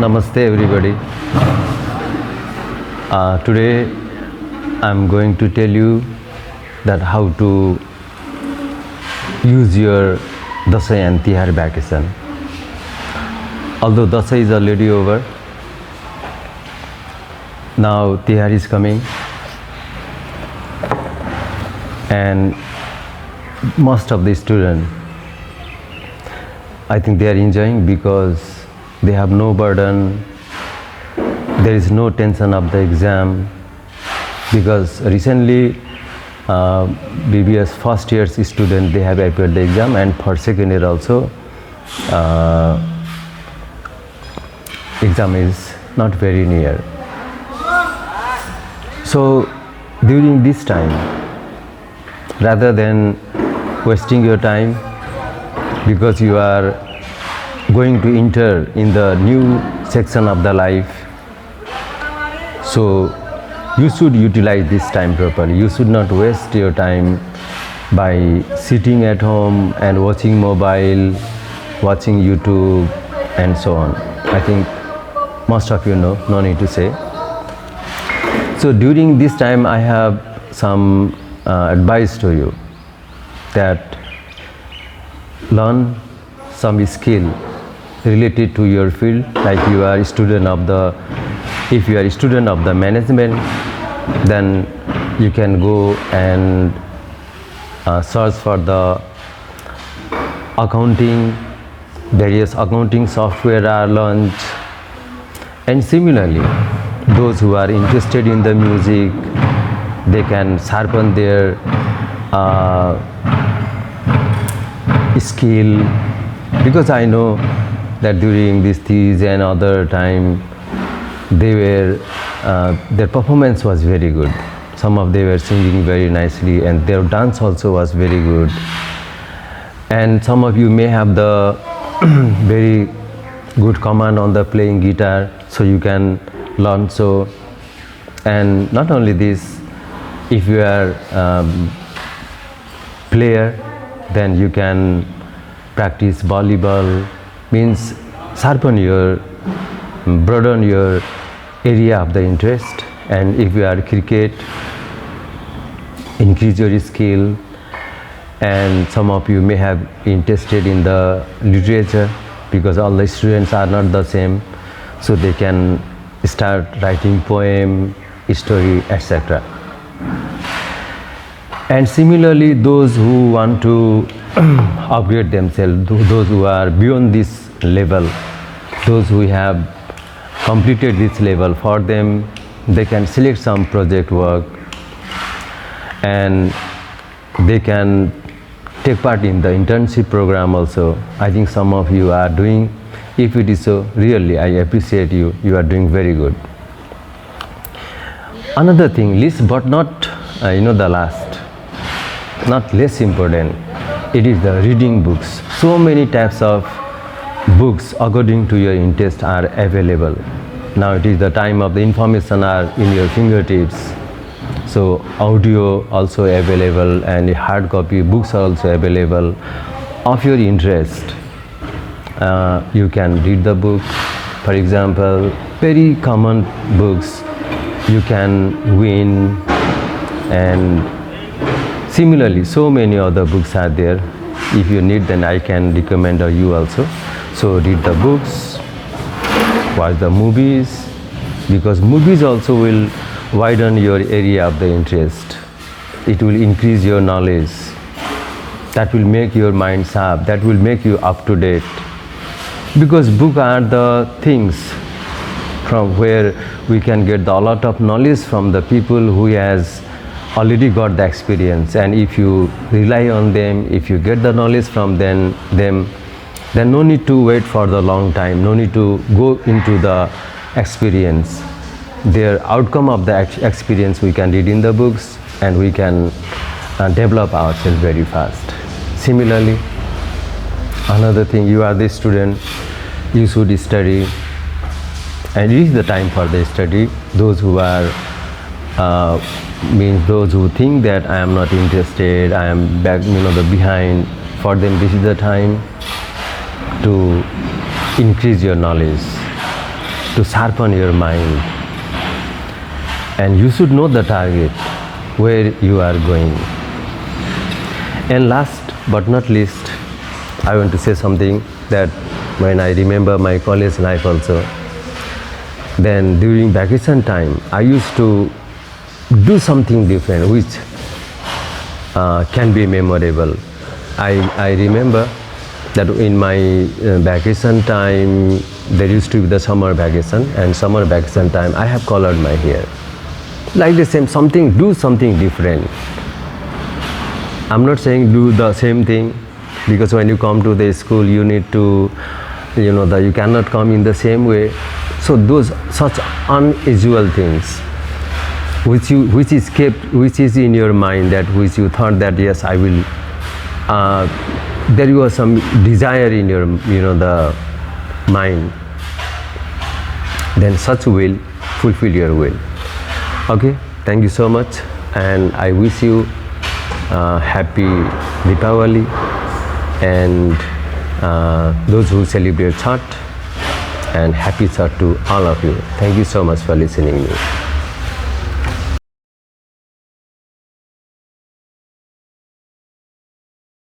Namaste everybody. Today I'm going to tell you that how to use your Dasai and Tihar vacation. Although Dasai is already over, now Tihar is coming, and most of the students, I think they are enjoying because they have no burden, there is no tension of the exam, because recently BBS first year's student, they have appeared the exam, and for second year also exam is not very near. So during this time, rather than wasting your time, because you are going to enter in the new section of the life, so you should utilize this time properly. You should not waste your time by sitting at home and watching mobile, watching YouTube and so on. I think most of you know, no need to say. So during this time I have some advice to you, that learn some skill related to your field. Like you are a student of the, if you are a student of the management, then you can go and search for the accounting, various accounting software are launched. And similarly, those who are interested in the music, they can sharpen their skill, because I know that during this thesis and other time, they were their performance was very good. Some of them were singing very nicely, and their dance also was very good. And some of you may have the very good command on the playing guitar, so you can learn. So, and not only this, if you are player, then you can practice volleyball, means sharpen your, broaden your area of the interest. And if you are cricket, increase your skill. And some of you may have interested in the literature, because all the students are not the same, so they can start writing poem, story, etc. And similarly, those who want to upgrade themselves, those who are beyond this level, those who have completed this level, for them they can select some project work and they can take part in the internship program also. I think some of you are doing. If it is so, really I appreciate you, you are doing very good. Another thing, least but not the last, not less important, it is the reading books. So many types of books according to your interest are available. Now it is the time of the information are in your fingertips. So audio also available, and hard copy books are also available of your interest. You can read the book. For example, very common books you can win, and similarly so many other books are there. If you need, then I can recommend you also. So read the books, watch the movies, because movies also will widen your area of the interest. It will increase your knowledge. That will make your mind sharp. That will make you up to date. Because books are the things from where we can get a lot of knowledge from the people who has already got the experience. And if you rely on them, if you get the knowledge from them, then no need to wait for the long time. No need to go into the experience. Their outcome of the experience we can read in the books, and we can develop ourselves very fast. Similarly, another thing, you are the student, you should study, and it is the time for the study. Those who are those who think that I am not interested, I am back, the behind, for them this is the time to increase your knowledge, to sharpen your mind, and you should know the target where you are going. And last but not least, I want to say something that when I remember my college life also, then during vacation time I used to do something different which can be memorable. I remember that in my vacation time there used to be the summer vacation, and summer vacation time I have colored my hair. Like the same, do something different. I'm not saying do the same thing, because when you come to the school you need to, you cannot come in the same way. So those such unusual things which is in your mind, that which you thought that yes I will, there was some desire in your the mind, then such will fulfill your will. Okay, thank you so much, and I wish you happy Deepavali, and those who celebrate Chhat, and happy Chhat to all of you. Thank you so much for listening to me.